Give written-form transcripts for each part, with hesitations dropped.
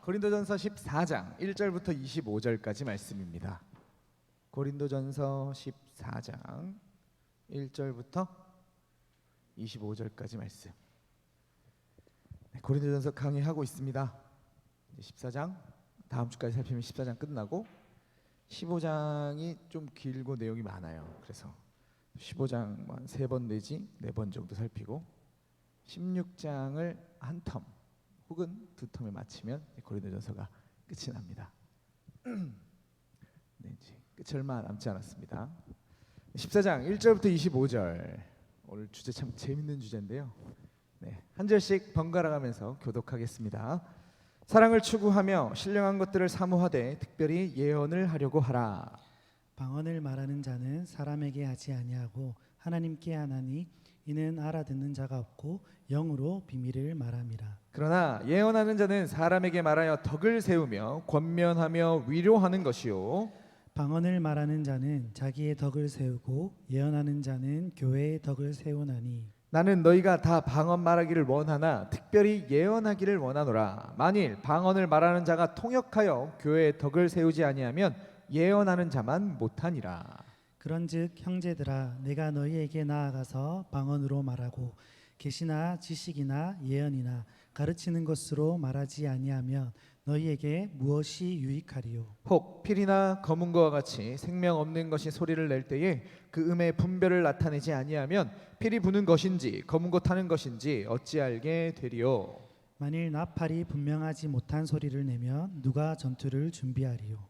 고린도전서 14장 1절부터 25절까지 말씀입니다. 고린도전서 14장 1절부터 25절까지 말씀. 고린도전서 강의하고 있습니다. 14장 다음 주까지 살피면 14장 끝나고 15장이 좀 길고 내용이 많아요. 그래서 15장 한 3번 내지 4번 정도 살피고 16장을 한 텀 혹은 2텀에 마치면 고린도전서가 끝이 납니다. 네, 이제 끝이 얼마 남지 않았습니다. 14장 1절부터 25절 오늘 주제 참 재밌는 주제인데요. 네, 한 절씩 번갈아 가면서 교독하겠습니다. 사랑을 추구하며 신령한 것들을 사모하되 특별히 예언을 하려고 하라. 방언을 말하는 자는 사람에게 하지 아니하고 하나님께 하나니 이는 알아듣는 자가 없고 영으로 비밀을 말함이라. 그러나 예언하는 자는 사람에게 말하여 덕을 세우며 권면하며 위로하는 것이요 방언을 말하는 자는 자기의 덕을 세우고 예언하는 자는 교회의 덕을 세우나니 나는 너희가 다 방언 말하기를 원하나 특별히 예언하기를 원하노라. 만일 방언을 말하는 자가 통역하여 교회의 덕을 세우지 아니하면 예언하는 자만 못하니라. 그런즉 형제들아 내가 너희에게 나아가서 방언으로 말하고 계시나 지식이나 예언이나 가르치는 것으로 말하지 아니하면 너희에게 무엇이 유익하리요? 혹 필이나 검은 거와 같이 생명 없는 것이 소리를 낼 때에 그 음의 분별을 나타내지 아니하면 필이 부는 것인지 검은 거 타는 것인지 어찌 알게 되리요? 만일 나팔이 분명하지 못한 소리를 내면 누가 전투를 준비하리요?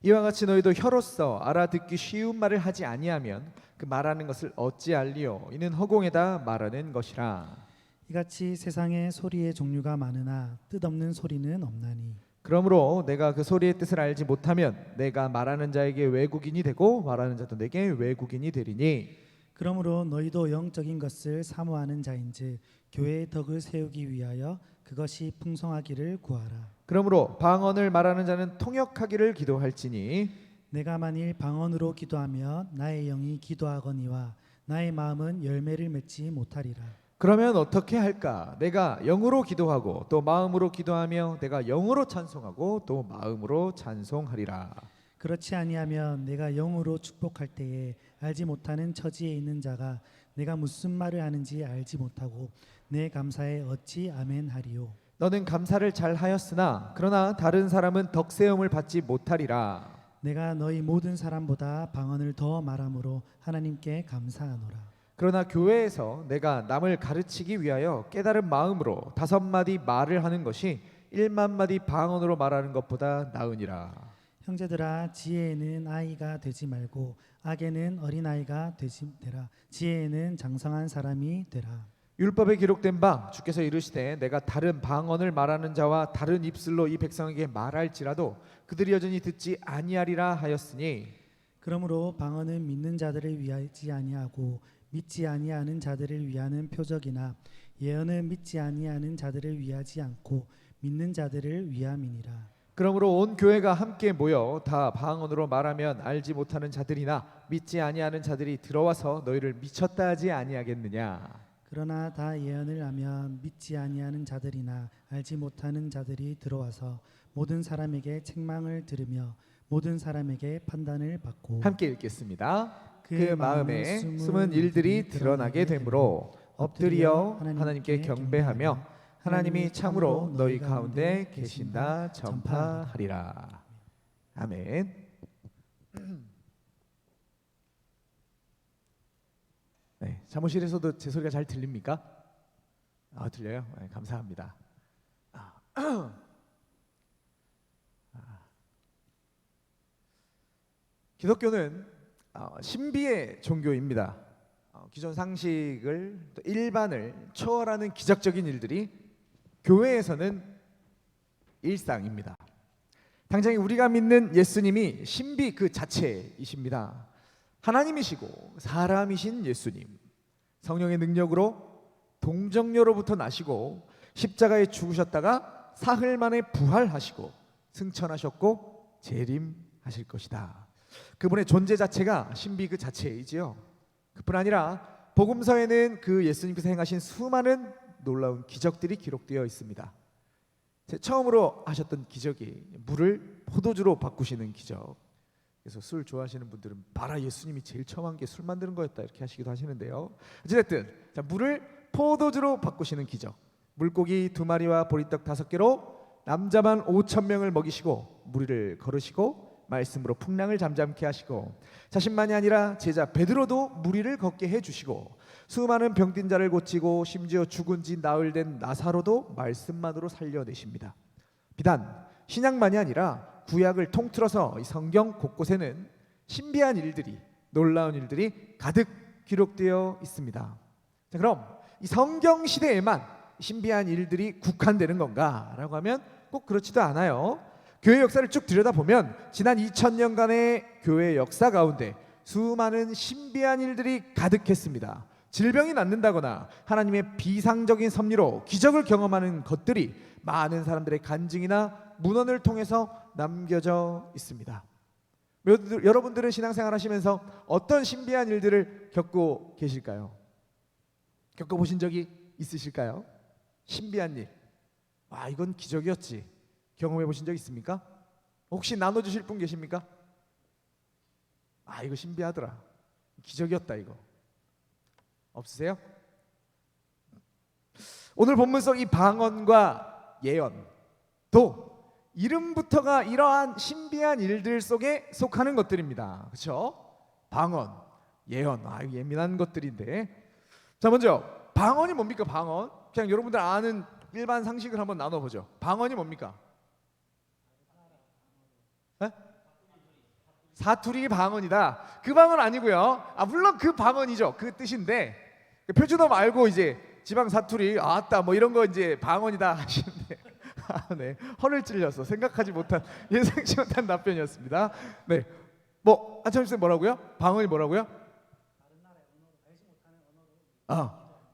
이와 같이 너희도 혀로서 알아듣기 쉬운 말을 하지 아니하면 그 말하는 것을 어찌 알리요? 이는 허공에다 말하는 것이라. 이같이 세상에 소리의 종류가 많으나 뜻없는 소리는 없나니 그러므로 내가 그 소리의 뜻을 알지 못하면 내가 말하는 자에게 외국인이 되고 말하는 자도 내게 외국인이 되리니. 그러므로 너희도 영적인 것을 사모하는 자인즉 교회의 덕을 세우기 위하여 그것이 풍성하기를 구하라. 그러므로 방언을 말하는 자는 통역하기를 기도할지니 내가 만일 방언으로 기도하면 나의 영이 기도하거니와 나의 마음은 열매를 맺지 못하리라. 그러면 어떻게 할까? 내가 영으로 기도하고 또 마음으로 기도하며 내가 영으로 찬송하고 또 마음으로 찬송하리라. 그렇지 아니하면 내가 영으로 축복할 때에 알지 못하는 처지에 있는 자가 내가 무슨 말을 하는지 알지 못하고 내 감사에 어찌 아멘하리요? 너는 감사를 잘 하였으나 그러나 다른 사람은 덕세움을 받지 못하리라. 내가 너희 모든 사람보다 방언을 더 말함으로 하나님께 감사하노라. 그러나 교회에서 내가 남을 가르치기 위하여 깨달은 마음으로 5마디 말을 하는 것이 1만 마디 방언으로 말하는 것보다 나으니라. 형제들아 지혜에는 아이가 되지 말고 악에는 어린아이가 되라. 지혜에는 장성한 사람이 되라. 율법에 기록된 바 주께서 이르시되 내가 다른 방언을 말하는 자와 다른 입술로 이 백성에게 말할지라도 그들이 여전히 듣지 아니하리라 하였으니. 그러므로 방언은 믿는 자들을 위하지 아니하고 믿지 아니하는 자들을 위하는 표적이나 예언은 믿지 아니하는 자들을 위하지 않고 믿는 자들을 위함이니라. 그러므로 온 교회가 함께 모여 다 방언으로 말하면 알지 못하는 자들이나 믿지 아니하는 자들이 들어와서 너희를 미쳤다 하지 아니하겠느냐. 그러나 다 예언을 하면 믿지 아니하는 자들이나 알지 못하는 자들이 들어와서 모든 사람에게 책망을 들으며 모든 사람에게 판단을 받고. 함께 읽겠습니다. 그 마음에 숨은 일들이 드러나게 되므로 엎드려 하나님께 경배하며 하나님이 참으로 너희 가운데 계신다 전파하리라. 아멘. 네, 사무실에서도 제 소리가 잘 들립니까? 들려요? 네, 감사합니다. 기독교는 신비의 종교입니다. 기존 상식을 또 일반을 초월하는 기적적인 일들이 교회에서는 일상입니다. 당장 우리가 믿는 예수님이 신비 그 자체이십니다. 하나님이시고 사람이신 예수님, 성령의 능력으로 동정녀로부터 나시고 십자가에 죽으셨다가 사흘 만에 부활하시고 승천하셨고 재림하실 것이다. 그분의 존재 자체가 신비 그 자체이지요. 그뿐 아니라 복음서에는 그 예수님께서 행하신 수많은 놀라운 기적들이 기록되어 있습니다. 처음으로 하셨던 기적이 물을 포도주로 바꾸시는 기적. 그래서 술 좋아하시는 분들은 봐라, 예수님이 제일 처음 한 게 술 만드는 거였다 이렇게 하시기도 하시는데요. 어쨌든 자, 물을 포도주로 바꾸시는 기적. 물고기 2마리와 보리떡 5개로 남자만 5,000명을 먹이시고 무리를 걸으시고 말씀으로 풍랑을 잠잠케 하시고 자신만이 아니라 제자 베드로도 무리를 걷게 해주시고 수많은 병든 자를 고치고 심지어 죽은 지 나흘 된 나사로도 말씀만으로 살려내십니다. 비단 신약만이 아니라 구약을 통틀어서 이 성경 곳곳에는 신비한 일들이, 놀라운 일들이 가득 기록되어 있습니다. 자, 그럼 이 성경 시대에만 신비한 일들이 국한되는 건가라고 하면 꼭 그렇지도 않아요. 교회 역사를 쭉 들여다보면 지난 2000년간의 교회 역사 가운데 수많은 신비한 일들이 가득했습니다. 질병이 낫는다거나 하나님의 비상적인 섭리로 기적을 경험하는 것들이 많은 사람들의 간증이나 문헌을 통해서 남겨져 있습니다. 여러분들은 신앙생활 하시면서 어떤 신비한 일들을 겪고 계실까요? 겪어보신 적이 있으실까요? 신비한 일, 아 이건 기적이었지, 경험해 보신 적 있습니까? 혹시 나눠주실 분 계십니까? 아 이거 신비하더라, 기적이었다, 이거 없으세요? 오늘 본문 속 이 방언과 예언도 이름부터가 이러한 신비한 일들 속에 속하는 것들입니다. 그렇죠? 방언, 예언, 아 이거 예민한 것들인데, 자 먼저 방언이 뭡니까? 방언, 그냥 여러분들 아는 일반 상식을 한번 나눠보죠. 방언이 뭡니까? 네? 사투리 방언이다. 그 방언 아니고요. 아 물론 그 방언이죠. 그 뜻인데 표준어 말고 이제 지방 사투리, 아따 뭐 이런 거 이제 방언이다 하시는데 아, 네, 허를 찔려서 생각하지 못한, 예상치 못한 답변이었습니다. 네, 뭐 안창수 쌤 뭐라고요? 방언이 뭐라고요?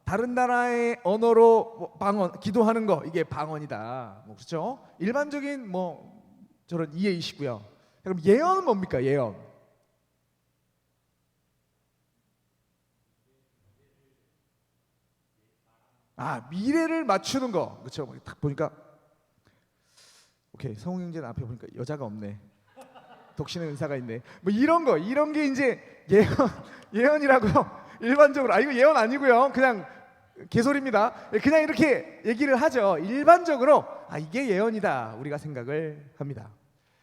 다른 나라의 언어로 뭐 방언, 기도하는 거, 이게 방언이다. 뭐 그렇죠? 일반적인 뭐 저런 이해이시고요. 그럼 예언은 뭡니까? 예언. 아 미래를 맞추는 거, 그렇죠? 딱 보니까 오케이, 성우 형제는 앞에 보니까 여자가 없네. 독신의 은사가 있네. 뭐 이런 거, 이런 게 이제 예언이라고요. 일반적으로 이거 예언 아니고요. 그냥 개소리입니다. 그냥 이렇게 얘기를 하죠. 일반적으로 이게 예언이다 우리가 생각을 합니다.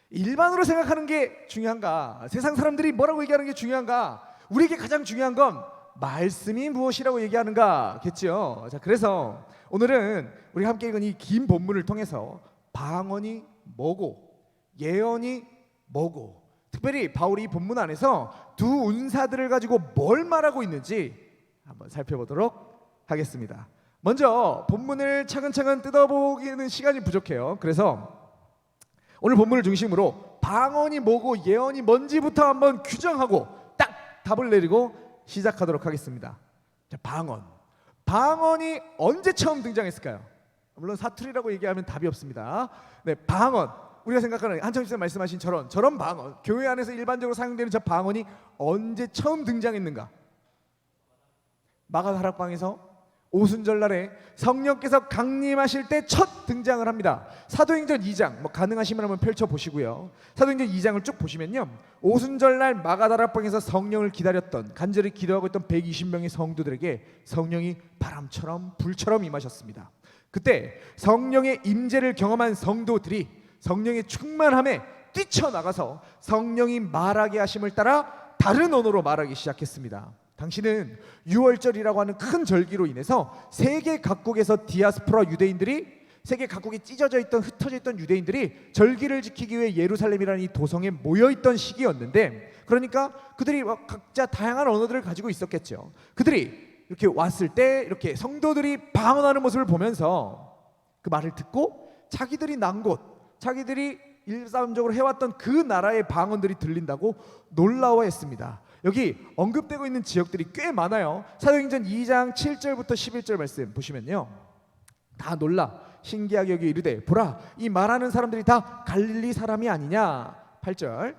일반으로 생각하는 게 중요한가? 세상 사람들이 뭐라고 얘기하는 게 중요한가? 우리에게 가장 중요한 건 말씀이 무엇이라고 얘기하는가겠죠. 자, 그래서 오늘은 우리가 함께 읽은 이 긴 본문을 통해서 방언이 뭐고 예언이 뭐고, 특별히 바울이 이 본문 안에서 두 운사들을 가지고 뭘 말하고 있는지 한번 살펴보도록 하겠습니다. 먼저 본문을 차근차근 뜯어보기는 시간이 부족해요. 그래서 오늘 본문을 중심으로 방언이 뭐고 예언이 뭔지부터 한번 규정하고 딱 답을 내리고 시작하도록 하겠습니다. 자, 방언이 언제 처음 등장했을까요? 물론 사투리라고 얘기하면 답이 없습니다. 네, 방언, 우리가 생각하는 한창수 쌤 말씀하신 저런 방언, 교회 안에서 일반적으로 사용되는 저 방언이 언제 처음 등장했는가? 마가다락방에서 오순절날에 성령께서 강림하실 때 첫 등장을 합니다. 사도행전 2장, 뭐 가능하시면 한번 펼쳐보시고요. 사도행전 2장을 쭉 보시면요, 오순절날 마가다락방에서 성령을 기다렸던, 간절히 기도하고 있던 120명의 성도들에게 성령이 바람처럼 불처럼 임하셨습니다. 그때 성령의 임재를 경험한 성도들이 성령의 충만함에 뛰쳐나가서 성령이 말하게 하심을 따라 다른 언어로 말하기 시작했습니다. 당시는 유월절이라고 하는 큰 절기로 인해서 세계 각국에서 디아스포라 유대인들이, 세계 각국에 찢어져 있던, 흩어져 있던 유대인들이 절기를 지키기 위해 예루살렘이라는 이 도성에 모여있던 시기였는데, 그러니까 그들이 각자 다양한 언어들을 가지고 있었겠죠. 그들이 이렇게 왔을 때 이렇게 성도들이 방언하는 모습을 보면서 그 말을 듣고 자기들이 난 곳, 자기들이 일상적으로 해왔던 그 나라의 방언들이 들린다고 놀라워했습니다. 여기 언급되고 있는 지역들이 꽤 많아요. 사도행전 2장 7절부터 11절 말씀 보시면요, 다 놀라 신기하게 여기 이르되 보라 이 말하는 사람들이 다 갈릴리 사람이 아니냐. 8절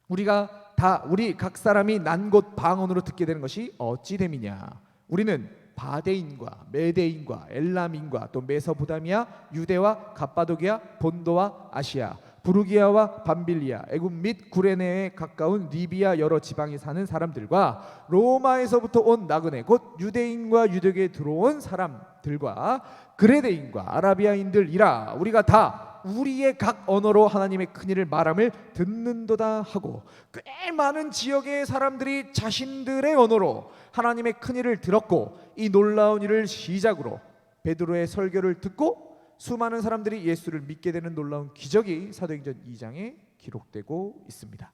우리 각 사람이 난 곳 방언으로 듣게 되는 것이 어찌 됨이냐. 우리는 바데인과 메데인과 엘람인과 또 메소포타미아, 유대와 갑바도기아, 본도와 아시아, 부르기아와 밤빌리아, 애굽 및 구레네에 가까운 리비아 여러 지방에 사는 사람들과 로마에서부터 온 나그네 곧 유대인과 유대교에 들어온 사람들과 그레데인과 아라비아인들이라 우리가 다 우리의 각 언어로 하나님의 큰일을 말함을 듣는도다 하고, 꽤 많은 지역의 사람들이 자신들의 언어로 하나님의 큰일을 들었고, 이 놀라운 일을 시작으로 베드로의 설교를 듣고 수많은 사람들이 예수를 믿게 되는 놀라운 기적이 사도행전 2장에 기록되고 있습니다.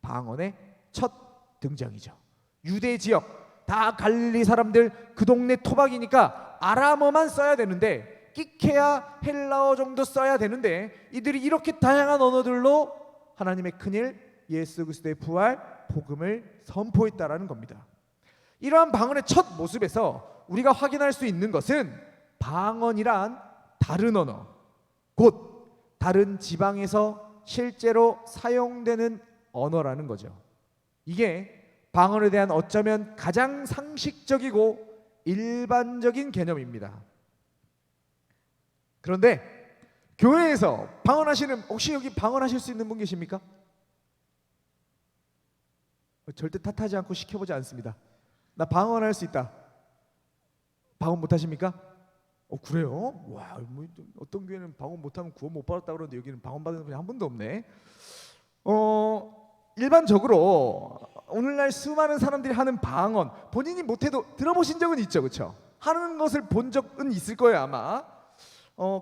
방언의 첫 등장이죠. 유대 지역 다 갈릴리 사람들, 그 동네 토박이니까 아람어만 써야 되는데, 끼케야 헬라어 정도 써야 되는데, 이들이 이렇게 다양한 언어들로 하나님의 큰일, 예수 그리스도의 부활, 복음을 선포했다라는 겁니다. 이러한 방언의 첫 모습에서 우리가 확인할 수 있는 것은 방언이란 다른 언어, 곧 다른 지방에서 실제로 사용되는 언어라는 거죠. 이게 방언에 대한 어쩌면 가장 상식적이고 일반적인 개념입니다. 그런데 교회에서 방언하시는, 혹시 여기 방언하실 수 있는 분 계십니까? 절대 탓하지 않고 시켜보지 않습니다. 나 방언할 수 있다. 방언 못하십니까? 그래요? 와, 뭐 어떤 교회는 방언 못하면 구원 못 받았다 그러는데 여기는 방언 받는 분이 한 분도 없네. 일반적으로 오늘날 수많은 사람들이 하는 방언, 본인이 못해도 들어보신 적은 있죠, 그렇죠? 하는 것을 본 적은 있을 거예요 아마.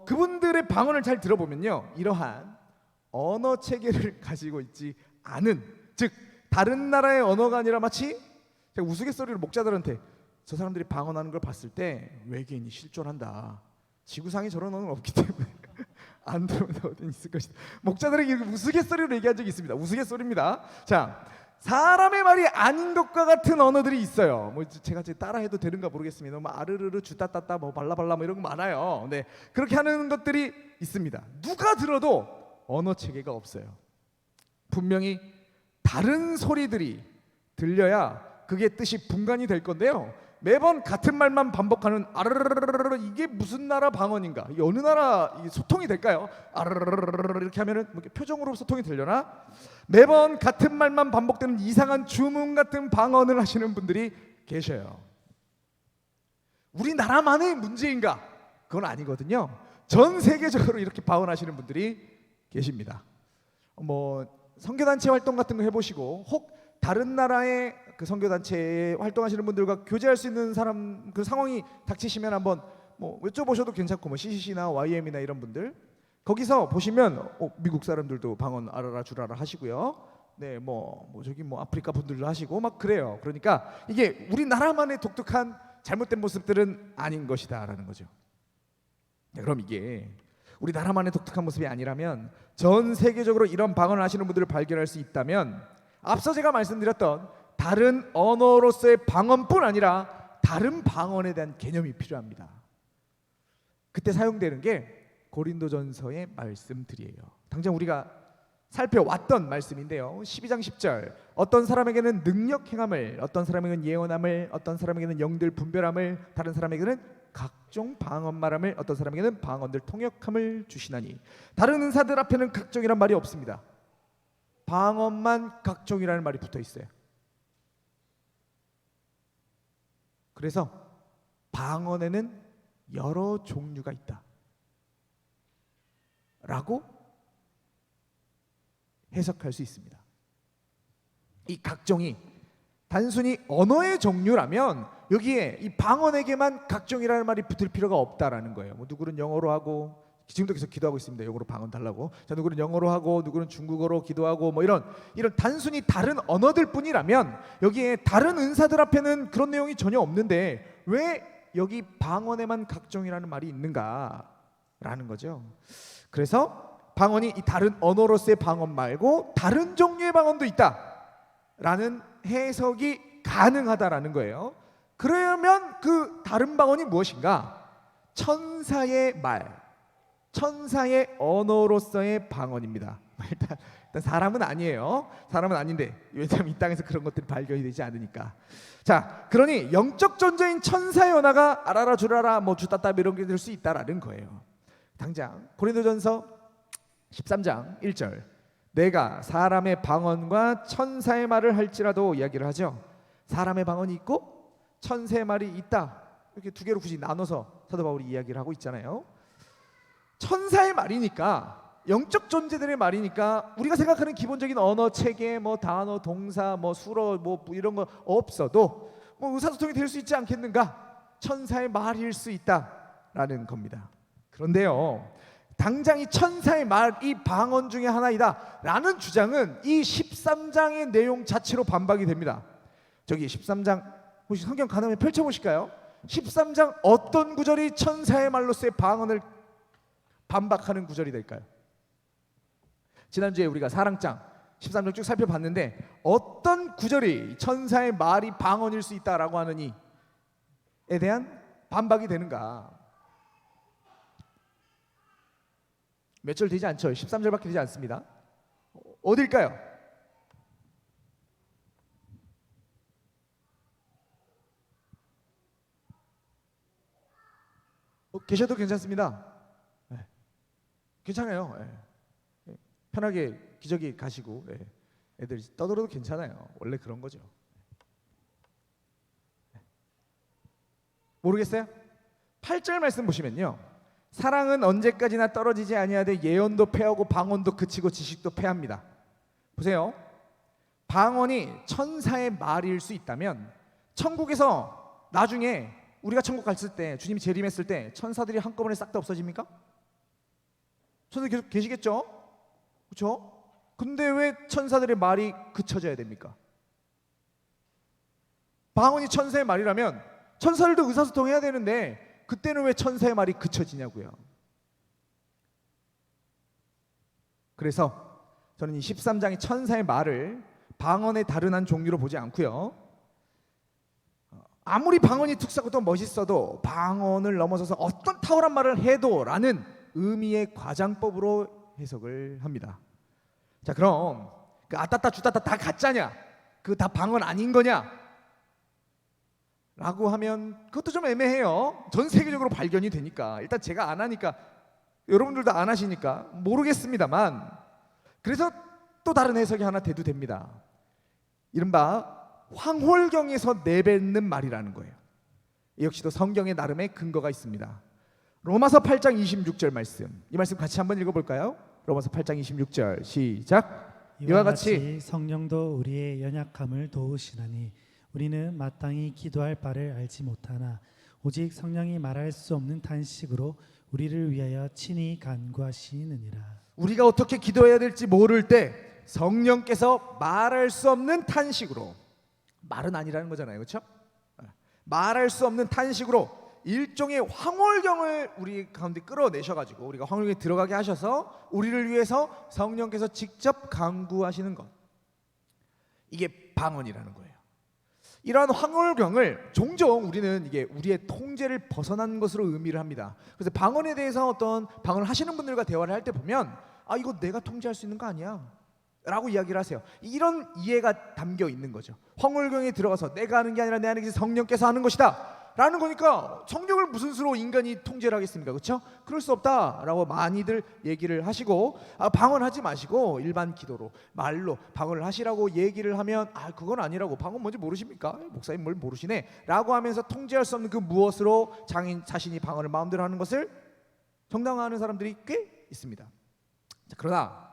그분들의 방언을 잘 들어보면요, 이러한 언어 체계를 가지고 있지 않은, 즉 다른 나라의 언어가 아니라 마치 제가 우스갯소리로 목자들한테 저 사람들이 방언하는 걸 봤을 때 외계인이 실존한다, 지구상에 저런 언어는 없기 때문에 안 들으면 어디 있을 것이다, 목자들에게 우스갯소리로 얘기한 적이 있습니다. 우스갯소리입니다. 자, 사람의 말이 아닌 것과 같은 언어들이 있어요. 뭐 제가 따라해도 되는가 모르겠습니다. 뭐 아르르르 주따따따 뭐 발라발라 뭐 이런 거 많아요. 네, 그렇게 하는 것들이 있습니다. 누가 들어도 언어 체계가 없어요. 분명히 다른 소리들이 들려야 그게 뜻이 분간이 될 건데요, 매번 같은 말만 반복하는 아르르르르, 이게 무슨 나라 방언인가? 이 어느 나라 소통이 될까요? 아르르르르 이렇게 하면은 표정으로 소통이 되려나? 매번 같은 말만 반복되는 이상한 주문 같은 방언을 하시는 분들이 계셔요. 우리나라만의 문제인가? 그건 아니거든요. 전 세계적으로 이렇게 방언하시는 분들이 계십니다. 뭐 선교단체 활동 같은 거 해보시고, 혹 다른 나라의 그 선교단체에 활동하시는 분들과 교제할 수 있는 사람, 그 상황이 닥치시면 한번 뭐 여쭤보셔도 괜찮고, 뭐 CCC나 YM이나 이런 분들 거기서 보시면 미국 사람들도 방언 알아라 주라라 하시고요. 네, 뭐 저기 뭐 아프리카 분들도 하시고 막 그래요. 그러니까 이게 우리나라만의 독특한 잘못된 모습들은 아닌 것이다라는 거죠. 네, 그럼 이게 우리나라만의 독특한 모습이 아니라면 전 세계적으로 이런 방언을 하시는 분들을 발견할 수 있다면, 앞서 제가 말씀드렸던 다른 언어로서의 방언뿐 아니라 다른 방언에 대한 개념이 필요합니다. 그때 사용되는 게 고린도전서의 말씀들이에요. 당장 우리가 살펴왔던 말씀인데요, 12장 10절, 어떤 사람에게는 능력 행함을, 어떤 사람에게는 예언함을, 어떤 사람에게는 영들 분별함을, 다른 사람에게는 각종 방언 말함을, 어떤 사람에게는 방언들 통역함을 주시나니. 다른 은사들 앞에는 각종이란 말이 없습니다. 방언만 각종이라는 말이 붙어 있어요. 그래서 방언에는 여러 종류가 있다 라고 해석할 수 있습니다. 이 각종이 단순히 언어의 종류라면 여기에 이 방언에게만 각종이라는 말이 붙을 필요가 없다라는 거예요. 뭐 누구는 영어로 하고, 지금도 계속 기도하고 있습니다. 영어로 방언 달라고. 자, 누구는 영어로 하고, 누구는 중국어로 기도하고, 뭐 이런 단순히 다른 언어들 뿐이라면 여기에 다른 은사들 앞에는 그런 내용이 전혀 없는데 왜 여기 방언에만 각종이라는 말이 있는가라는 거죠. 그래서 방언이 이 다른 언어로서의 방언 말고 다른 종류의 방언도 있다라는 해석이 가능하다라는 거예요. 그러면 그 다른 방언이 무엇인가? 천사의 말, 천사의 언어로서의 방언입니다. 일단 사람은 아니에요. 사람은 아닌데 왜냐하면 이 땅에서 그런 것들이 발견이 되지 않으니까. 자, 그러니 영적 존재인 천사의 언어가 알아라 주라라 뭐 주따따 이런 게 될 수 있다라는 거예요. 당장 고린도전서 13장 1절, 내가 사람의 방언과 천사의 말을 할지라도 이야기를 하죠. 사람의 방언이 있고 천사의 말이 있다, 이렇게 두 개로 굳이 나눠서 사도 바울이 이야기를 하고 있잖아요. 천사의 말이니까, 영적 존재들의 말이니까 우리가 생각하는 기본적인 언어 체계, 뭐 단어, 동사, 뭐 수로, 뭐 이런 거 없어도 뭐 의사소통이 될 수 있지 않겠는가? 천사의 말일 수 있다라는 겁니다. 그런데요, 당장 이 천사의 말, 이 방언 중에 하나이다 라는 주장은 이 13장의 내용 자체로 반박이 됩니다. 저기 13장 혹시 성경 가능하면 펼쳐보실까요? 13장 어떤 구절이 천사의 말로서의 방언을 반박하는 구절이 될까요? 지난주에 우리가 사랑장 13장 쭉 살펴봤는데 어떤 구절이 천사의 말이 방언일 수 있다라고 하는 이에 대한 반박이 되는가? 몇 절 되지 않죠? 13절밖에 되지 않습니다. 어딜까요? 계셔도 괜찮습니다. 네. 괜찮아요. 네. 편하게 기저귀 가시고, 네. 애들 떠들어도 괜찮아요. 원래 그런 거죠. 모르겠어요? 8절 말씀 보시면요, 사랑은 언제까지나 떨어지지 아니하되 예언도 패하고 방언도 그치고 지식도 패합니다. 보세요. 방언이 천사의 말일 수 있다면 천국에서 나중에 우리가 천국 갔을 때, 주님이 재림했을 때 천사들이 한꺼번에 싹 다 없어집니까? 천사들 계속 계시겠죠? 그렇죠? 근데 왜 천사들의 말이 그쳐져야 됩니까? 방언이 천사의 말이라면 천사들도 의사소통해야 되는데 그때는 왜 천사의 말이 그쳐지냐고요. 그래서 저는 이 13장의 천사의 말을 방언의 다른 한 종류로 보지 않고요, 아무리 방언이 특수하고 또 멋있어도 방언을 넘어서서 어떤 탁월한 말을 해도 라는 의미의 과장법으로 해석을 합니다. 자, 그럼 그 아따따 주따따 다 가짜냐? 그 다 방언 아닌 거냐? 라고 하면 그것도 좀 애매해요. 전 세계적으로 발견이 되니까. 일단 제가 안 하니까, 여러분들도 안 하시니까 모르겠습니다만, 그래서 또 다른 해석이 하나 돼도 됩니다. 이른바 황홀경에서 내뱉는 말이라는 거예요. 이 역시도 성경의 나름의 근거가 있습니다. 로마서 8장 26절 말씀, 이 말씀 같이 한번 읽어볼까요? 로마서 8장 26절 시작. 이와 같이 성령도 우리의 연약함을 도우시나니 우리는 마땅히 기도할 바를 알지 못하나 오직 성령이 말할 수 없는 탄식으로 우리를 위하여 친히 간구하시느니라. 우리가 어떻게 기도해야 될지 모를 때 성령께서 말할 수 없는 탄식으로, 말은 아니라는 거잖아요, 그렇죠? 말할 수 없는 탄식으로 일종의 황홀경을 우리 가운데 끌어내셔가지고 우리가 황홀경에 들어가게 하셔서 우리를 위해서 성령께서 직접 간구하시는 것, 이게 방언이라는 거예요. 이러한 황홀경을 종종 우리는 이게 우리의 통제를 벗어난 것으로 의미를 합니다. 그래서 방언에 대해서 어떤 방언을 하시는 분들과 대화를 할 때 보면, 아, 이거 내가 통제할 수 있는 거 아니야 라고 이야기를 하세요. 이런 이해가 담겨 있는 거죠. 황홀경에 들어가서 내가 하는 게 아니라 내 안에 계신 성령께서 하는 것이다 라는 거니까 성령을 무슨 수로 인간이 통제를 하겠습니까? 그렇죠? 그럴 수 없다라고 많이들 얘기를 하시고, 방언하지 마시고 일반 기도로 말로 방언을 하시라고 얘기를 하면, 그건 아니라고, 방언 뭔지 모르십니까? 목사님 뭘 모르시네 라고 하면서 통제할 수 없는 그 무엇으로 자신이 방언을 마음대로 하는 것을 정당화하는 사람들이 꽤 있습니다. 자, 그러나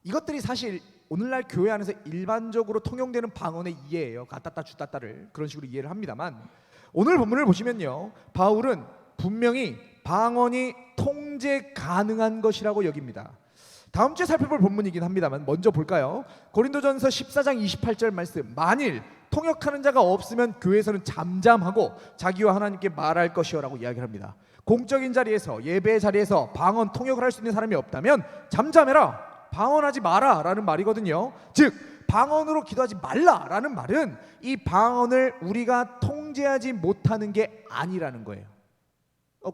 이것들이 사실 오늘날 교회 안에서 일반적으로 통용되는 방언의 이해예요. 가따따 주따따를 그런 식으로 이해를 합니다만, 오늘 본문을 보시면요, 바울은 분명히 방언이 통제 가능한 것이라고 여깁니다. 다음 주에 살펴볼 본문이긴 합니다만 먼저 볼까요? 고린도전서 14장 28절 말씀, 만일 통역하는 자가 없으면 교회에서는 잠잠하고 자기와 하나님께 말할 것이요 라고 이야기를 합니다. 공적인 자리에서, 예배의 자리에서 방언 통역을 할 수 있는 사람이 없다면 잠잠해라, 방언하지 마라 라는 말이거든요. 즉 방언으로 기도하지 말라라는 말은 이 방언을 우리가 통제하지 못하는 게 아니라는 거예요.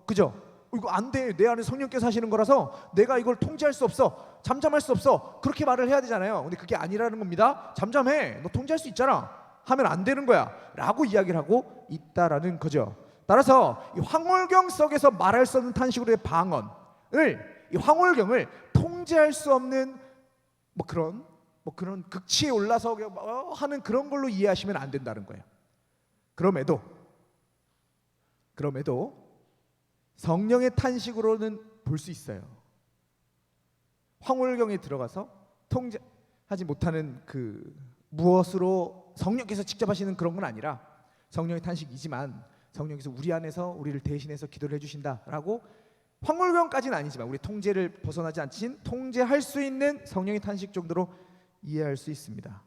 그죠? 이거 안 돼. 내 안에 성령께서 하시는 거라서 내가 이걸 통제할 수 없어. 잠잠할 수 없어. 그렇게 말을 해야 되잖아요. 근데 그게 아니라는 겁니다. 잠잠해. 너 통제할 수 있잖아. 하면 안 되는 거야. 라고 이야기를 하고 있다라는 거죠. 따라서 이 황홀경 속에서 말할 수 없는 탄식으로의 방언을, 이 황홀경을 통제할 수 없는 그런 극치에 올라서 하는 그런 걸로 이해하시면 안 된다는 거예요. 그럼에도 성령의 탄식으로는 볼 수 있어요. 황홀경에 들어가서 통제하지 못하는 그 무엇으로 성령께서 직접 하시는 그런 건 아니라 성령의 탄식이지만 성령께서 우리 안에서 우리를 대신해서 기도를 해주신다라고, 황홀경까지는 아니지만 우리 통제를 벗어나지 않진 통제할 수 있는 성령의 탄식 정도로 이해할 수 있습니다.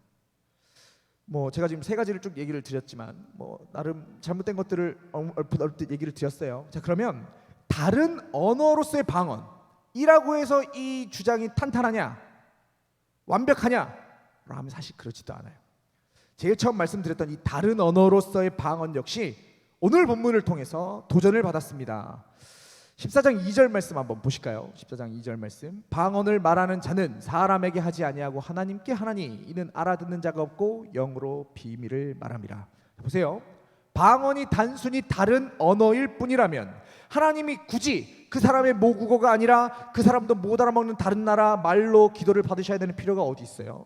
제가 지금 세 가지를 쭉 얘기를 드렸지만 나름 잘못된 것들을 얼핏 얘기를 드렸어요. 자, 그러면 다른 언어로서의 방언이라고 해서 이 주장이 탄탄하냐, 완벽하냐? 라면 사실 그렇지도 않아요. 제일 처음 말씀드렸던 이 다른 언어로서의 방언 역시 오늘 본문을 통해서 도전을 받았습니다. 14장 2절 말씀 한번 보실까요? 14장 2절 말씀. 방언을 말하는 자는 사람에게 하지 아니하고 하나님께 하나니 이는 알아듣는 자가 없고 영으로 비밀을 말함이라. 보세요. 방언이 단순히 다른 언어일 뿐이라면 하나님이 굳이 그 사람의 모국어가 아니라 그 사람도 못 알아먹는 다른 나라 말로 기도를 받으셔야 되는 필요가 어디 있어요?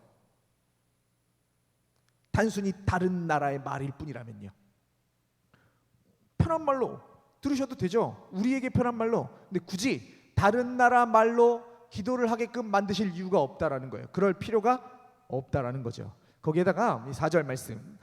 단순히 다른 나라의 말일 뿐이라면요. 편한 말로 들으셔도 되죠. 우리에게 편한 말로. 근데 굳이 다른 나라 말로 기도를 하게끔 만드실 이유가 없다라는 거예요. 그럴 필요가 없다라는 거죠. 거기에다가 4절 말씀.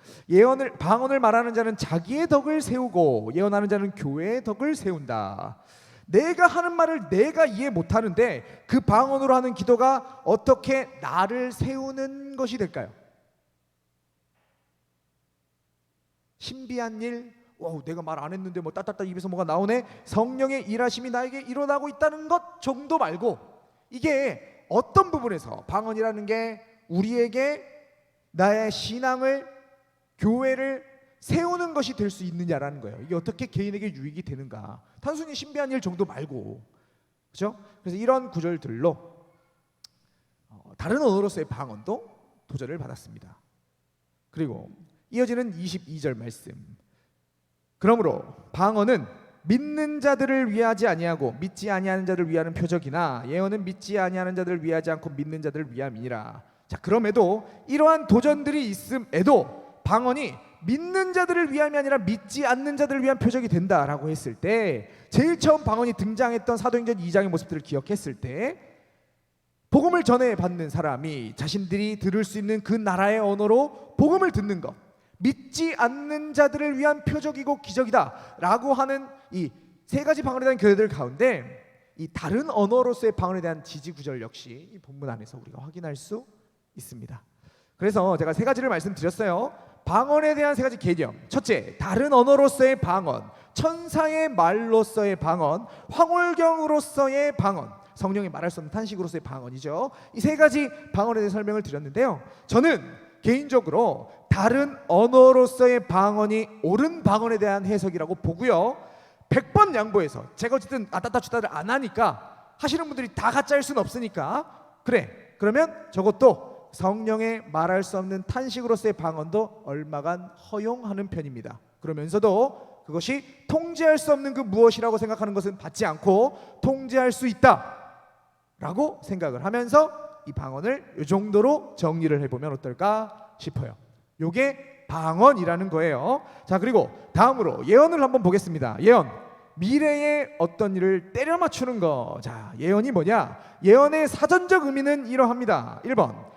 방언을 말하는 자는 자기의 덕을 세우고 예언하는 자는 교회의 덕을 세운다. 내가 하는 말을 내가 이해 못하는데 그 방언으로 하는 기도가 어떻게 나를 세우는 것이 될까요? 신비한 일, 내가 말 안 했는데 따따따 입에서 뭐가 나오네. 성령의 일하심이 나에게 일어나고 있다는 것 정도 말고 이게 어떤 부분에서 방언이라는 게 우리에게 나의 신앙을, 교회를 세우는 것이 될 수 있느냐라는 거예요. 이게 어떻게 개인에게 유익이 되는가. 단순히 신비한 일 정도 말고, 그렇죠? 그래서 이런 구절들로 다른 언어로서의 방언도 도전을 받았습니다. 그리고 이어지는 22절 말씀. 그러므로 방언은 믿는 자들을 위하지 아니하고 믿지 아니하는 자들을 위하는 표적이나 예언은 믿지 아니하는 자들을 위하지 않고 믿는 자들을 위함이니라. 자, 그럼에도 이러한 도전들이 있음에도 방언이 믿는 자들을 위함이 아니라 믿지 않는 자들을 위한 표적이 된다라고 했을 때, 제일 처음 방언이 등장했던 사도행전 2장의 모습들을 기억했을 때 복음을 전해받는 사람이 자신들이 들을 수 있는 그 나라의 언어로 복음을 듣는 것, 믿지 않는 자들을 위한 표적이고 기적이다 라고 하는 이 세 가지 방언에 대한 교회들 가운데 이 다른 언어로서의 방언에 대한 지지구절 역시 이 본문 안에서 우리가 확인할 수 있습니다. 그래서 제가 세 가지를 말씀드렸어요. 방언에 대한 세 가지 개념. 첫째, 다른 언어로서의 방언, 천사의 말로서의 방언, 황홀경으로서의 방언, 성령이 말할 수 없는 탄식으로서의 방언이죠. 이 세 가지 방언에 대해 설명을 드렸는데요, 저는 개인적으로 다른 언어로서의 방언이 옳은 방언에 대한 해석이라고 보고요, 100번 양보해서 제가 어쨌든 아따따 주다를 안 하니까 하시는 분들이 다 가짜일 수는 없으니까 그러면 저것도 성령의 말할 수 없는 탄식으로서의 방언도 얼마간 허용하는 편입니다. 그러면서도 그것이 통제할 수 없는 그 무엇이라고 생각하는 것은 받지 않고 통제할 수 있다라고 생각을 하면서 이 방언을 이 정도로 정리를 해보면 어떨까 싶어요. 요게 방언이라는 거예요. 자, 그리고 다음으로 예언을 한번 보겠습니다. 예언, 미래의 어떤 일을 때려 맞추는 거. 자, 예언이 뭐냐? 예언의 사전적 의미는 이러합니다. 1번,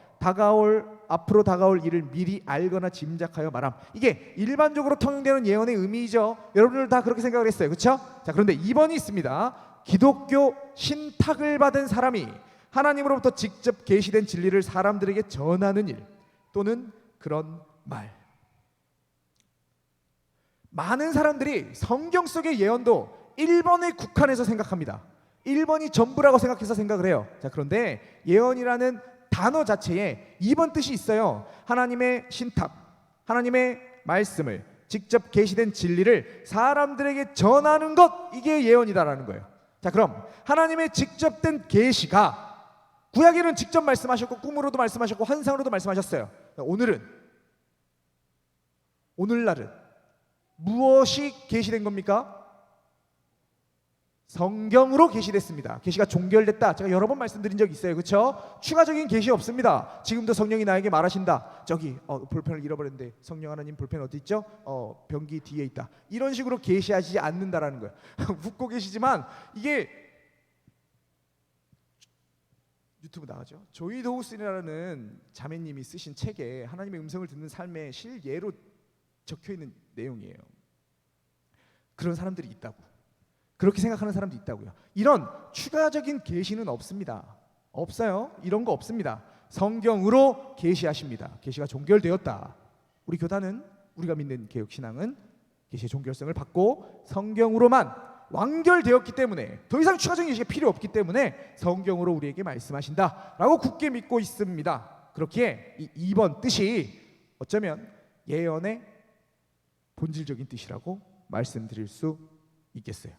앞으로 다가올 일을 미리 알거나 짐작하여 말함. 이게 일반적으로 통용되는 예언의 의미이죠. 여러분들 다 그렇게 생각을 했어요, 그렇죠? 자, 그런데 2번이 있습니다. 기독교 신탁을 받은 사람이 하나님으로부터 직접 계시된 진리를 사람들에게 전하는 일 또는 그런 말. 많은 사람들이 성경 속의 예언도 1번에 국한해서 생각합니다. 1번이 전부라고 생각해서 생각을 해요. 자, 그런데 예언이라는 단어 자체에 2번 뜻이 있어요. 하나님의 신탁, 하나님의 말씀을, 직접 계시된 진리를 사람들에게 전하는 것, 이게 예언이다라는 거예요. 자, 그럼 하나님의 직접된 계시가 구약에는 직접 말씀하셨고 꿈으로도 말씀하셨고 환상으로도 말씀하셨어요. 오늘날은 무엇이 계시된 겁니까? 성경으로 계시됐습니다. 계시가 종결됐다. 제가 여러 번 말씀드린 적이 있어요. 그렇죠? 추가적인 계시 없습니다. 지금도 성령이 나에게 말하신다. 저기 볼펜을 잃어버렸는데 성령 하나님 볼펜 어디 있죠? 변기 뒤에 있다. 이런 식으로 계시하지 않는다라는 거예요. 웃고 계시지만 이게 유튜브 나가죠. 조이 도우슨이라는 자매님이 쓰신 책에 하나님의 음성을 듣는 삶의 실예로 적혀 있는 내용이에요. 그런 사람들이 있다고. 그렇게 생각하는 사람도 있다고요. 이런 추가적인 계시는 없습니다. 없어요. 이런 거 없습니다. 성경으로 계시하십니다. 계시가 종결되었다. 우리 교단은, 우리가 믿는 개혁신앙은 계시의 종결성을 받고 성경으로만 완결되었기 때문에 더 이상 추가적인 계시가 필요 없기 때문에 성경으로 우리에게 말씀하신다라고 굳게 믿고 있습니다. 그렇기에 이 2번 뜻이 어쩌면 예언의 본질적인 뜻이라고 말씀드릴 수 있겠어요.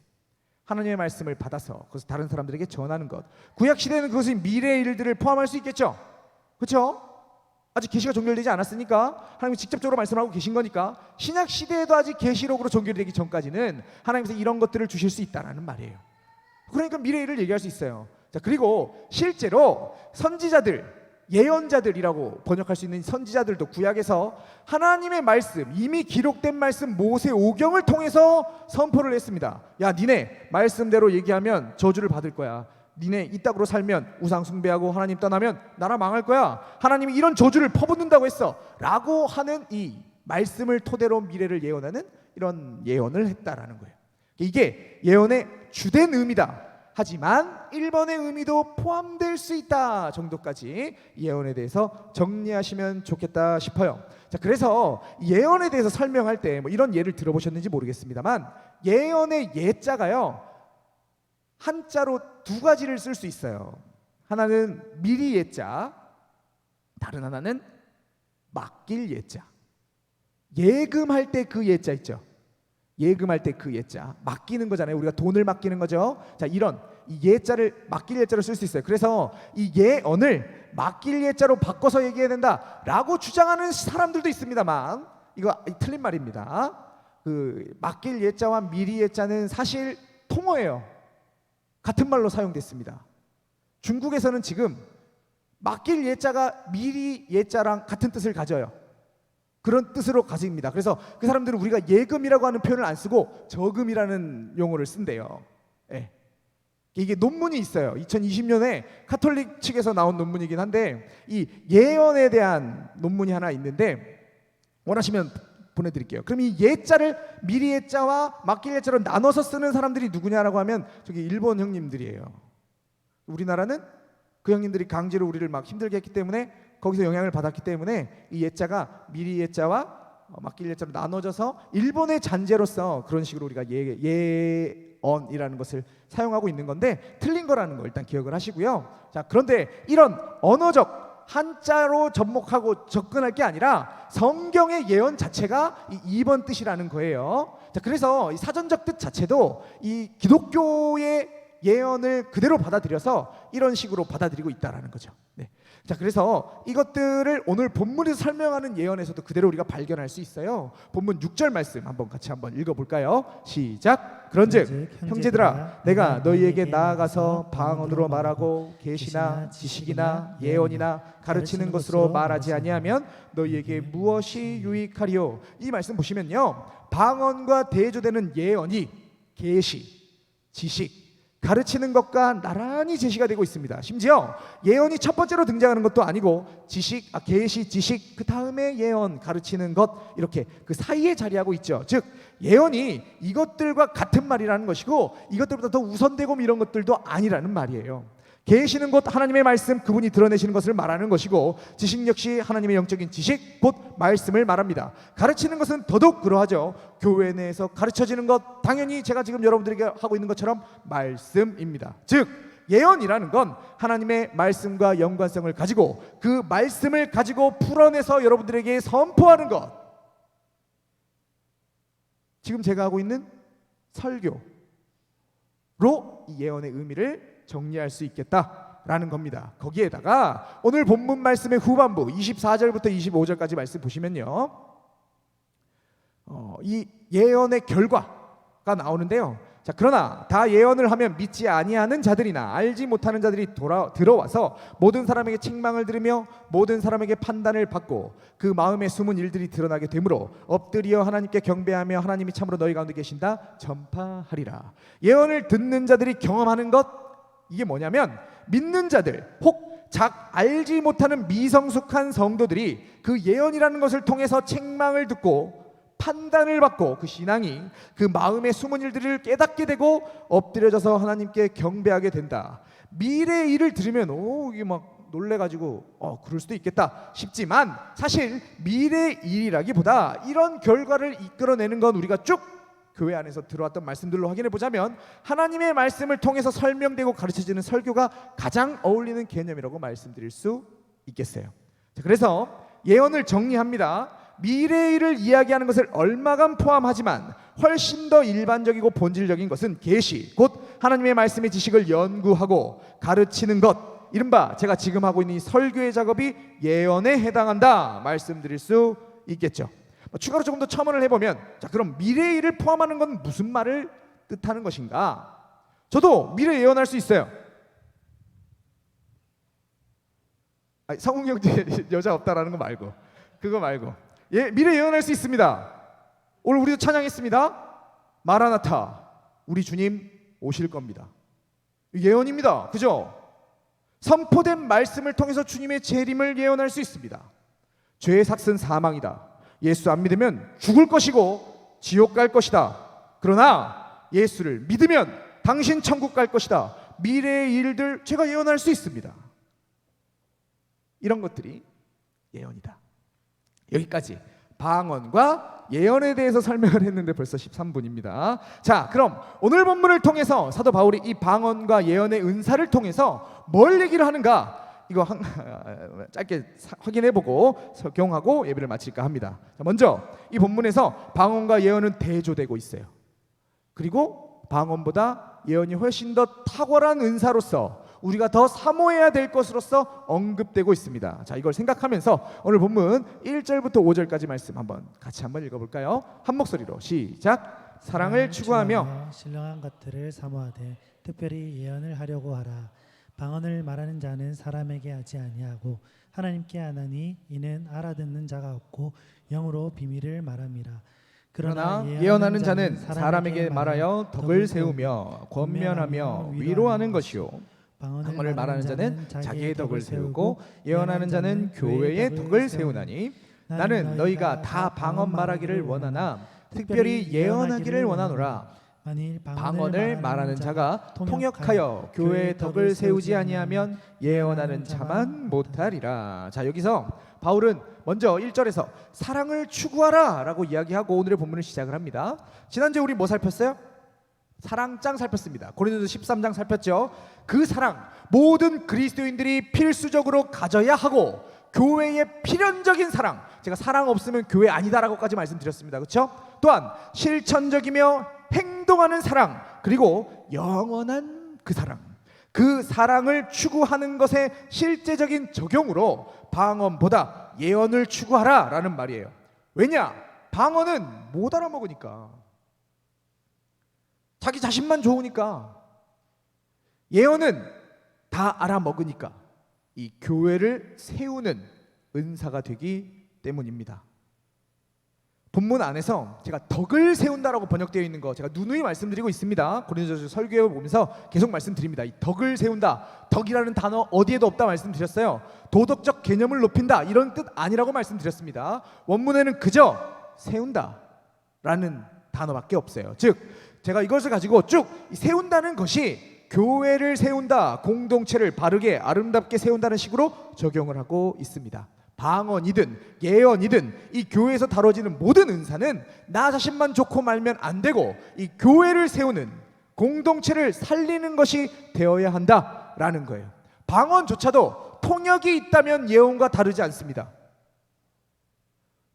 하나님의 말씀을 받아서 그것을 다른 사람들에게 전하는 것. 구약 시대는 그것이 미래의 일들을 포함할 수 있겠죠. 그렇죠? 아직 계시가 종결되지 않았으니까 하나님이 직접적으로 말씀하고 계신 거니까 신약 시대에도 아직 계시록으로 종결되기 전까지는 하나님께서 이런 것들을 주실 수 있다라는 말이에요. 그러니까 미래의 일을 얘기할 수 있어요. 자, 그리고 실제로 선지자들, 예언자들이라고 번역할 수 있는 선지자들도 구약에서 하나님의 말씀, 이미 기록된 말씀 모세오경을 통해서 선포를 했습니다. 야, 니네 말씀대로 얘기하면 저주를 받을 거야. 니네 이따구로 살면 우상 숭배하고 하나님 떠나면 나라 망할 거야. 하나님이 이런 저주를 퍼붓는다고 했어 라고 하는 이 말씀을 토대로 미래를 예언하는 이런 예언을 했다라는 거예요. 이게 예언의 주된 의미다. 하지만 1번의 의미도 포함될 수 있다 정도까지 예언에 대해서 정리하시면 좋겠다 싶어요. 자, 그래서 예언에 대해서 설명할 때 뭐 이런 예를 들어보셨는지 모르겠습니다만 예언의 예자가요 한자로 두 가지를 쓸 수 있어요. 하나는 미리 예자, 다른 하나는 맡길 예자. 예금할 때 그 예자 있죠. 예금할 때 그 예자, 맡기는 거잖아요. 우리가 돈을 맡기는 거죠. 자, 이런 이 예자를 맡길 예자로 쓸 수 있어요. 그래서 이 예언을 맡길 예자로 바꿔서 얘기해야 된다라고 주장하는 사람들도 있습니다만 이거 틀린 말입니다. 그 맡길 예자와 미리 예자는 사실 통어예요. 같은 말로 사용됐습니다. 중국에서는 지금 맡길 예자가 미리 예자랑 같은 뜻을 가져요. 그런 뜻으로 가집니다. 그래서 그 사람들은 우리가 예금이라고 하는 표현을 안 쓰고 저금이라는 용어를 쓴대요. 예. 이게 논문이 있어요. 2020년에 카톨릭 측에서 나온 논문이긴 한데 이 예언에 대한 논문이 하나 있는데 원하시면 보내드릴게요. 그럼 이 예자를 미리 예자와 맡길 예자로 나눠서 쓰는 사람들이 누구냐라고 하면 저기 일본 형님들이에요. 우리나라는 그 형님들이 강제로 우리를 막 힘들게 했기 때문에 거기서 영향을 받았기 때문에 이 예자가 미리 예자와 맡길 예자로 나눠져서 일본의 잔재로서 그런 식으로 우리가 예언이라는 것을 사용하고 있는 건데 틀린 거라는 거 일단 기억을 하시고요. 자, 그런데 이런 언어적 한자로 접목하고 접근할 게 아니라 성경의 예언 자체가 이 2번 뜻이라는 거예요. 자, 그래서 이 사전적 뜻 자체도 이 기독교의 예언을 그대로 받아들여서 이런 식으로 받아들이고 있다라는 거죠. 네. 자, 그래서 이것들을 오늘 본문에서 설명하는 예언에서도 그대로 우리가 발견할 수 있어요. 본문 6절 말씀 같이 한번 읽어볼까요? 시작. 그런즉 형제들아 내가 너희에게 나아가서 방언으로 말하고 계시나 지식이나 예언이나 가르치는 것으로 말하지 아니하면 너희에게 무엇이 유익하리요? 이 말씀 보시면요, 방언과 대조되는 예언이 계시, 지식, 가르치는 것과 나란히 제시가 되고 있습니다. 심지어 예언이 첫 번째로 등장하는 것도 아니고 계시, 지식, 그 다음에 예언, 가르치는 것, 이렇게 그 사이에 자리하고 있죠. 즉 예언이 이것들과 같은 말이라는 것이고 이것들보다 더 우선되고 이런 것들도 아니라는 말이에요. 계시는 것, 하나님의 말씀, 그분이 드러내시는 것을 말하는 것이고 지식 역시 하나님의 영적인 지식, 곧 말씀을 말합니다. 가르치는 것은 더더욱 그러하죠. 교회 내에서 가르쳐지는 것, 당연히 제가 지금 여러분들에게 하고 있는 것처럼 말씀입니다. 즉 예언이라는 건 하나님의 말씀과 연관성을 가지고 그 말씀을 가지고 풀어내서 여러분들에게 선포하는 것. 지금 제가 하고 있는 설교, 이 예언의 의미를 정리할 수 있겠다라는 겁니다. 거기에다가 오늘 본문 말씀의 후반부 24절부터 25절까지 말씀 보시면요, 이 예언의 결과가 나오는데요. 자, 그러나 다 예언을 하면 믿지 아니하는 자들이나 알지 못하는 자들이 들어와서 모든 사람에게 책망을 들으며 모든 사람에게 판단을 받고 그 마음에 숨은 일들이 드러나게 되므로 엎드려 하나님께 경배하며 하나님이 참으로 너희 가운데 계신다 전파하리라. 예언을 듣는 자들이 경험하는 것, 이게 뭐냐면 믿는 자들 혹 알지 못하는 미성숙한 성도들이 그 예언이라는 것을 통해서 책망을 듣고 판단을 받고 그 신앙이 그 마음의 숨은 일들을 깨닫게 되고 엎드려져서 하나님께 경배하게 된다. 미래의 일을 들으면 이게 막 놀래가지고 그럴 수도 있겠다 싶지만, 사실 미래의 일이라기보다 이런 결과를 이끌어내는 건 우리가 쭉 교회 안에서 들어왔던 말씀들로 확인해 보자면 하나님의 말씀을 통해서 설명되고 가르쳐지는 설교가 가장 어울리는 개념이라고 말씀드릴 수 있겠어요. 자, 그래서 예언을 정리합니다. 미래의 일을 이야기하는 것을 얼마간 포함하지만 훨씬 더 일반적이고 본질적인 것은 계시, 곧 하나님의 말씀의 지식을 연구하고 가르치는 것, 이른바 제가 지금 하고 있는 이 설교의 작업이 예언에 해당한다 말씀드릴 수 있겠죠. 추가로 조금 더 첨언을 해보면, 자, 그럼 미래의 일을 포함하는 건 무슨 말을 뜻하는 것인가? 저도 미래 예언할 수 있어요. 성웅 형제 여자 없다라는 거 말고, 그거 말고, 미래 예언할 수 있습니다. 오늘 우리도 찬양했습니다. 마라나타, 우리 주님 오실 겁니다. 예언입니다. 그죠? 선포된 말씀을 통해서 주님의 재림을 예언할 수 있습니다. 죄의 삭은 사망이다. 예수 안 믿으면 죽을 것이고 지옥 갈 것이다. 그러나 예수를 믿으면 당신 천국 갈 것이다. 미래의 일들 제가 예언할 수 있습니다. 이런 것들이 예언이다. 여기까지 방언과 예언에 대해서 설명을 했는데 벌써 13분입니다. 자, 그럼 오늘 본문을 통해서 사도 바울이 이 방언과 예언의 은사를 통해서 뭘 얘기를 하는가, 이거 짧게 확인해보고 적용하고 예배를 마칠까 합니다. 자, 먼저 이 본문에서 방언과 예언은 대조되고 있어요. 그리고 방언보다 예언이 훨씬 더 탁월한 은사로서 우리가 더 사모해야 될 것으로서 언급되고 있습니다. 자, 이걸 생각하면서 오늘 본문 1절부터 5절까지 말씀 같이 한번 읽어볼까요? 한 목소리로 시작. 사랑을 추구하며 신령한 것들을 사모하되 특별히 예언을 하려고 하라. 방언을 말하는 자는 사람에게 하지 아니하고 하나님께 하나니 이는 알아듣는 자가 없고 영으로 비밀을 말함이라. 그러나 예언하는 자는 사람에게 말하여 덕을 세우며 권면하며 위로하는 것이요, 방언을 말하는 자는 자기의 덕을 세우고 예언하는 자는 교회의 덕을 세우나니 나는 너희가 다 방언 말하기를 원하나 특별히 예언하기를 원하노라. 방언을 말하는 자가 통역하여 교회의 덕을 세우지 아니하면 예언하는 자만 못하리라. 자, 여기서 바울은 먼저 1절에서 사랑을 추구하라 라고 이야기하고 오늘의 본문을 시작을 합니다. 지난주에 우리 뭐 살폈어요? 사랑장 살폈습니다. 고린도서 13장 살폈죠. 그 사랑, 모든 그리스도인들이 필수적으로 가져야 하고 교회의 필연적인 사랑, 제가 사랑 없으면 교회 아니다라고까지 말씀드렸습니다. 그렇죠? 또한 실천적이며 행동하는 사랑, 그리고 영원한 그 사랑, 그 사랑을 추구하는 것의 실제적인 적용으로 방언보다 예언을 추구하라 라는 말이에요. 왜냐? 방언은 못 알아먹으니까, 자기 자신만 좋으니까. 예언은 다 알아먹으니까 이 교회를 세우는 은사가 되기 때문입니다. 본문 안에서 제가 덕을 세운다라고 번역되어 있는 거 제가 누누이 말씀드리고 있습니다. 고린도서 설교에 보면서 계속 말씀드립니다. 이 덕을 세운다, 덕이라는 단어 어디에도 없다 말씀드렸어요. 도덕적 개념을 높인다 이런 뜻 아니라고 말씀드렸습니다. 원문에는 그저 세운다라는 단어밖에 없어요. 즉 제가 이것을 가지고 쭉 세운다는 것이 교회를 세운다, 공동체를 바르게 아름답게 세운다는 식으로 적용을 하고 있습니다. 방언이든 예언이든 이 교회에서 다뤄지는 모든 은사는 나 자신만 좋고 말면 안 되고 이 교회를 세우는, 공동체를 살리는 것이 되어야 한다라는 거예요. 방언조차도 통역이 있다면 예언과 다르지 않습니다.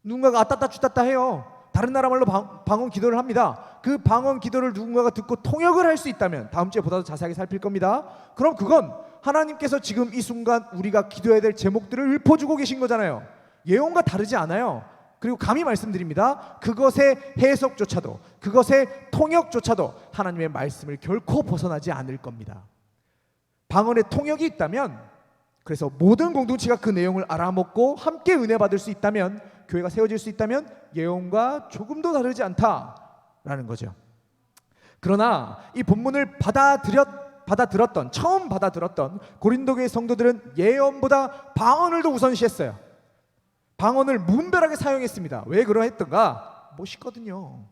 누군가가 아따따 주따따 해요. 다른 나라 말로 방언 기도를 합니다. 그 방언 기도를 누군가가 듣고 통역을 할 수 있다면, 다음 주에 보다 더 자세하게 살필 겁니다. 그럼 그건 하나님께서 지금 이 순간 우리가 기도해야 될 제목들을 읊어주고 계신 거잖아요. 예언과 다르지 않아요. 그리고 감히 말씀드립니다. 그것의 해석조차도, 그것의 통역조차도 하나님의 말씀을 결코 벗어나지 않을 겁니다. 방언의 통역이 있다면, 그래서 모든 공동체가 그 내용을 알아먹고 함께 은혜 받을 수 있다면, 교회가 세워질 수 있다면 예언과 조금도 다르지 않다라는 거죠. 그러나 이 본문을 처음 받아들었던 고린도교의 성도들은 예언보다 방언을 더 우선시했어요. 방언을 무분별하게 사용했습니다. 왜 그러했던가? 멋있거든요.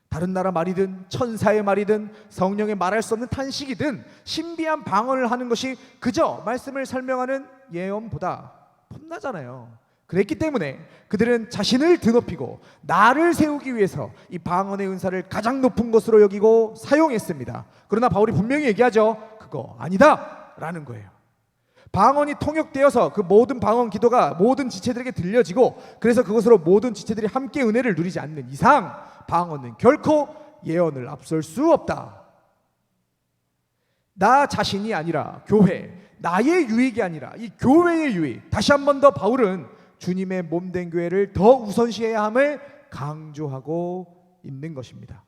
다른 나라 말이든 천사의 말이든 성령의 말할 수 없는 탄식이든 신비한 방언을 하는 것이 그저 말씀을 설명하는 예언보다 폼나잖아요. 그랬기 때문에 그들은 자신을 드높이고 나를 세우기 위해서 이 방언의 은사를 가장 높은 것으로 여기고 사용했습니다. 그러나 바울이 분명히 얘기하죠. 그거 아니다 라는 거예요. 방언이 통역되어서 그 모든 방언 기도가 모든 지체들에게 들려지고, 그래서 그것으로 모든 지체들이 함께 은혜를 누리지 않는 이상 방언은 결코 예언을 앞설 수 없다. 나 자신이 아니라 교회, 나의 유익이 아니라 이 교회의 유익, 다시 한 번 더 바울은 주님의 몸된 교회를 더 우선시해야 함을 강조하고 있는 것입니다.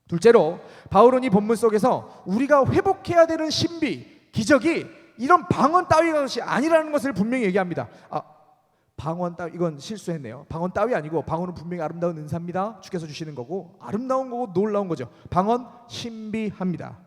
둘째로 바울은 이 본문 속에서 우리가 회복해야 되는 신비, 기적이 이런 방언 따위가 것이 아니라는 것을 분명히 얘기합니다. 방언 따위, 이건 실수했네요. 방언 따위 아니고 방언은 분명히 아름다운 은사입니다. 주께서 주시는 거고 아름다운 거고 놀라운 거죠. 방언 신비합니다.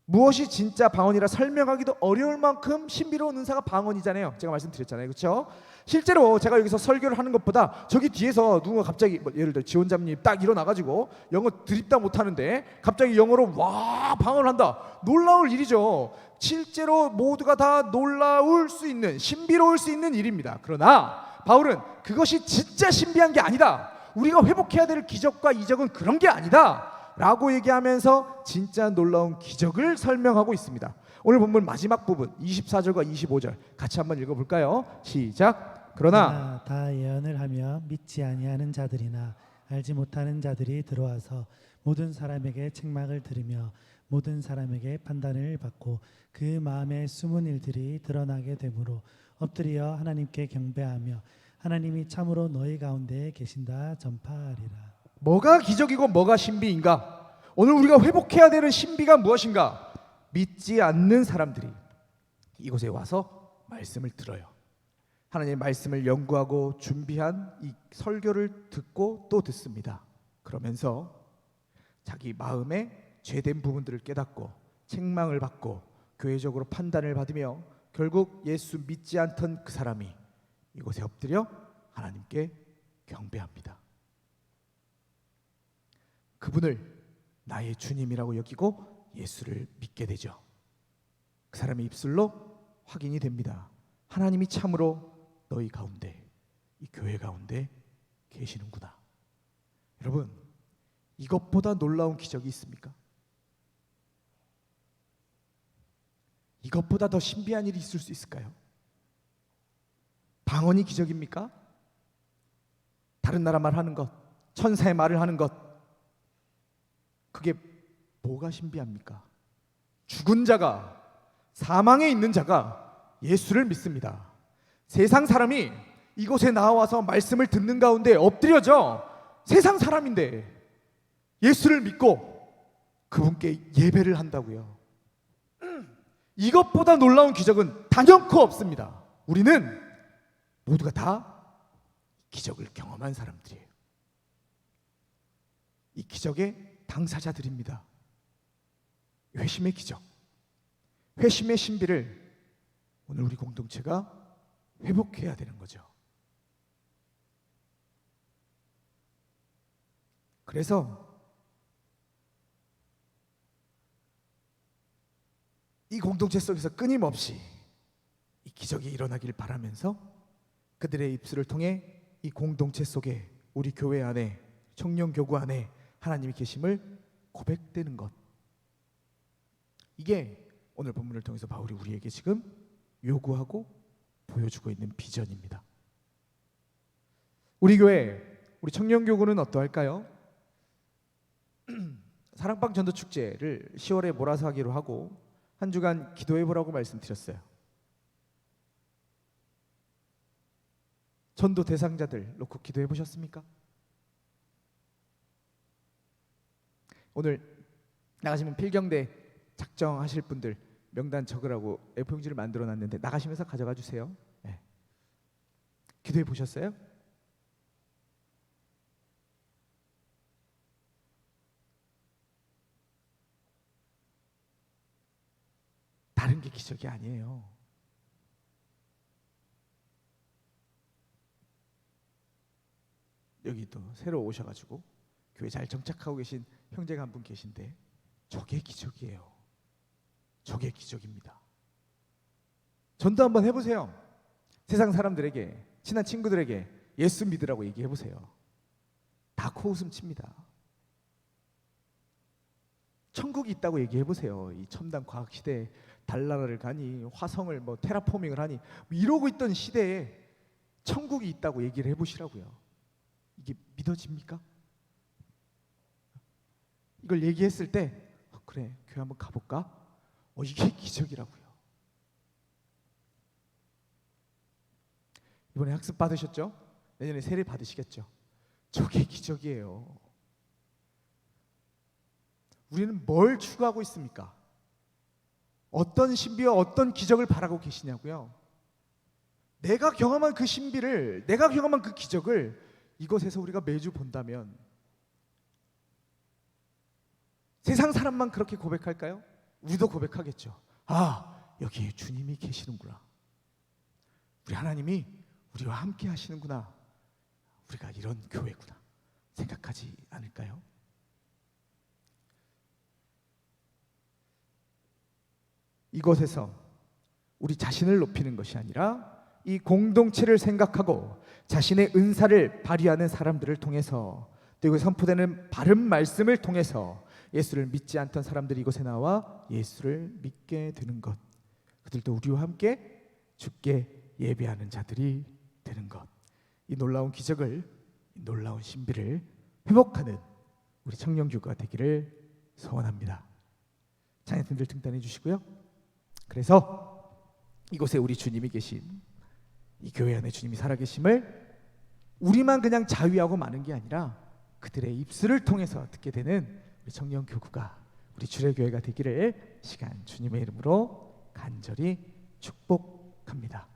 무엇이 진짜 방언이라 설명하기도 어려울 만큼 신비로운 은사가 방언이잖아요. 제가 말씀드렸잖아요. 그렇죠? 실제로 제가 여기서 설교를 하는 것보다 저기 뒤에서 누군가 갑자기 예를 들어 지원자님 딱 일어나가지고 영어 드립다 못하는데 갑자기 영어로 와 방언을 한다. 놀라울 일이죠. 실제로 모두가 다 놀라울 수 있는, 신비로울 수 있는 일입니다. 그러나 바울은 그것이 진짜 신비한 게 아니다. 우리가 회복해야 될 기적과 이적은 그런 게 아니다 라고 얘기하면서 진짜 놀라운 기적을 설명하고 있습니다. 오늘 본문 마지막 부분 24절과 25절 같이 한번 읽어볼까요? 시작. 그러나 다 예언을 하며 믿지 아니하는 자들이나 알지 못하는 자들이 들어와서 모든 사람에게 책망을 들으며 모든 사람에게 판단을 받고 그 마음의 숨은 일들이 드러나게 되므로 엎드려 하나님께 경배하며 하나님이 참으로 너희 가운데 계신다 전파하리라. 뭐가 기적이고 뭐가 신비인가? 오늘 우리가 회복해야 되는 신비가 무엇인가? 믿지 않는 사람들이 이곳에 와서 말씀을 들어요. 하나님의 말씀을 연구하고 준비한 이 설교를 듣고 또 듣습니다. 그러면서 자기 마음에 죄된 부분들을 깨닫고 책망을 받고 교회적으로 판단을 받으며 결국 예수 믿지 않던 그 사람이 이곳에 엎드려 하나님께 경배합니다. 그분을 나의 주님이라고 여기고 예수를 믿게 되죠. 그 사람의 입술로 확인이 됩니다. 하나님이 참으로 너희 가운데, 이 교회 가운데 계시는구나. 여러분, 이것보다 놀라운 기적이 있습니까? 이것보다 더 신비한 일이 있을 수 있을까요? 방언이 기적입니까? 다른 나라 말 하는 것, 천사의 말을 하는 것, 그게 뭐가 신비합니까? 죽은 자가, 사망에 있는 자가 예수를 믿습니다. 세상 사람이 이곳에 나와서 말씀을 듣는 가운데 엎드려져 세상 사람인데 예수를 믿고 그분께 예배를 한다고요. 이것보다 놀라운 기적은 단연코 없습니다. 우리는 모두가 다 기적을 경험한 사람들이에요. 이 기적의 당사자들입니다. 회심의 기적, 회심의 신비를 오늘 우리 공동체가 회복해야 되는 거죠. 그래서 이 공동체 속에서 끊임없이 이 기적이 일어나길 바라면서 그들의 입술을 통해 이 공동체 속에, 우리 교회 안에, 청년교구 안에 하나님이 계심을 고백되는 것, 이게 오늘 본문을 통해서 바울이 우리에게 지금 요구하고 보여주고 있는 비전입니다. 우리 교회, 우리 청년교구는 어떠할까요? 사랑방 전도축제를 10월에 몰아서 하기로 하고 한 주간 기도해보라고 말씀드렸어요. 전도 대상자들 놓고 기도해보셨습니까? 오늘 나가시면 필경대 작정하실 분들 명단 적으라고 A4용지를 만들어놨는데 나가시면서 가져가 주세요. 네. 기도해보셨어요? 다른 게 기적이 아니에요. 여기 또 새로 오셔가지고 교회 잘 정착하고 계신 형제가 한 분 계신데 저게 기적이에요. 저게 기적입니다. 전도 한번 해보세요. 세상 사람들에게, 친한 친구들에게 예수 믿으라고 얘기해보세요. 다 코웃음 칩니다. 천국이 있다고 얘기해보세요. 이 첨단 과학 시대에 달나라를 가니 화성을 뭐 테라포밍을 하니 이러고 있던 시대에 천국이 있다고 얘기를 해보시라고요. 이게 믿어집니까? 이걸 얘기했을 때 그래 교회 한번 가볼까? 이게 기적이라고요. 이번에 학습 받으셨죠? 내년에 세례 받으시겠죠? 저게 기적이에요. 우리는 뭘 추구하고 있습니까? 어떤 신비와 어떤 기적을 바라고 계시냐고요? 내가 경험한 그 신비를, 내가 경험한 그 기적을 이곳에서 우리가 매주 본다면 세상 사람만 그렇게 고백할까요? 우리도 고백하겠죠. 아, 여기에 주님이 계시는구나. 우리 하나님이 우리와 함께 하시는구나. 우리가 이런 교회구나. 생각하지 않을까요? 이곳에서 우리 자신을 높이는 것이 아니라 이 공동체를 생각하고 자신의 은사를 발휘하는 사람들을 통해서 그리고 선포되는 바른 말씀을 통해서 예수를 믿지 않던 사람들이 이곳에 나와 예수를 믿게 되는 것, 그들도 우리와 함께 주께 예배하는 자들이 되는 것, 이 놀라운 기적을, 이 놀라운 신비를 회복하는 우리 청년교구가 되기를 소원합니다. 자녀님들 등단해 주시고요. 그래서 이곳에 우리 주님이 계신, 이 교회 안에 주님이 살아계심을 우리만 그냥 자위하고 마는 게 아니라 그들의 입술을 통해서 듣게 되는 우리 청년교구가, 우리 주례교회가 되기를 시간 주님의 이름으로 간절히 축복합니다.